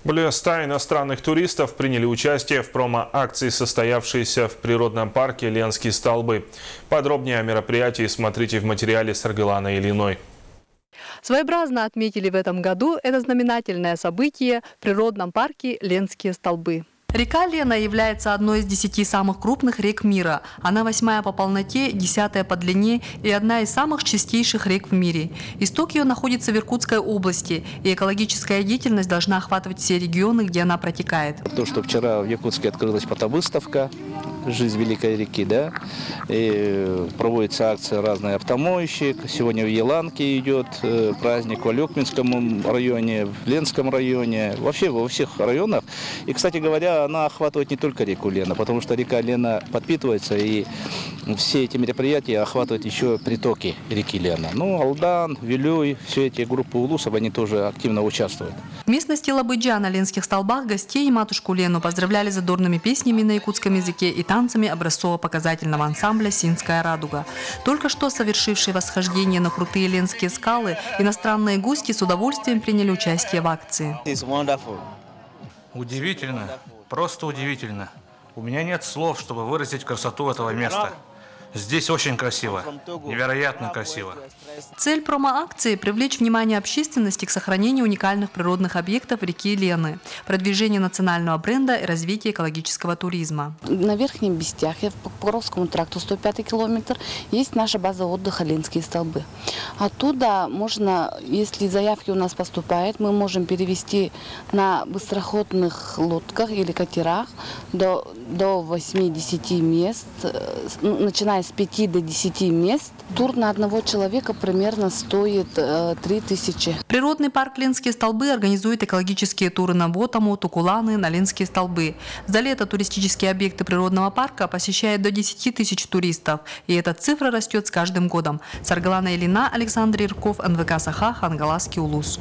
Более 100 иностранных туристов приняли участие в промо-акции, состоявшейся в природном парке Ленские столбы. Подробнее о мероприятии смотрите в материале Саргылана Ильиной. Своеобразно отметили в этом году это знаменательное событие в природном парке Ленские столбы. Река Лена является одной из 10 самых крупных рек мира. Она 8-я по полноте, 10-я по длине и одна из самых чистейших рек в мире. Исток ее находится в Иркутской области, и экологическая деятельность должна охватывать все регионы, где она протекает. То, что вчера в Якутске открылась фотовыставка «Жизнь великой реки», да, и проводится акция разные автомоечек. Сегодня в Еланке идет праздник в Алекминском районе, в Ленском районе, вообще во всех районах. И, кстати говоря, она охватывает не только реку Лена, потому что река Лена подпитывается, и все эти мероприятия охватывают еще притоки реки Лена. Ну, Алдан, Вилюй, все эти группы улусов, они тоже активно участвуют. В местности Лабыджа на Ленских столбах гостей и матушку Лену поздравляли задорными песнями на якутском языке и танцами образцово-показательного ансамбля «Синская радуга». Только что совершившие восхождение на крутые ленские скалы, иностранные гости с удовольствием приняли участие в акции. Удивительно, просто удивительно. У меня нет слов, чтобы выразить красоту этого места. Здесь очень красиво, невероятно красиво. Цель промо-акции – привлечь внимание общественности к сохранению уникальных природных объектов реки Лены, продвижение национального бренда и развитие экологического туризма. На Верхнем Бестяхе, по Покровскому тракту, 105 километр, есть наша база отдыха Ленские столбы. Оттуда можно, если заявки у нас поступают, мы можем перевести на быстроходных лодках или катерах до 8-10 мест, начиная с 5 до 10 мест. Тур на одного человека примерно стоит 3000. Природный парк Ленские столбы организует экологические туры на Ботаму, Тукуланы, на Ленские столбы. За лето туристические объекты природного парка посещают до 10 тысяч туристов. И эта цифра растет с каждым годом. Саргылана Ильина, Александр Ирков, НВК Саха, Хангаласский улус.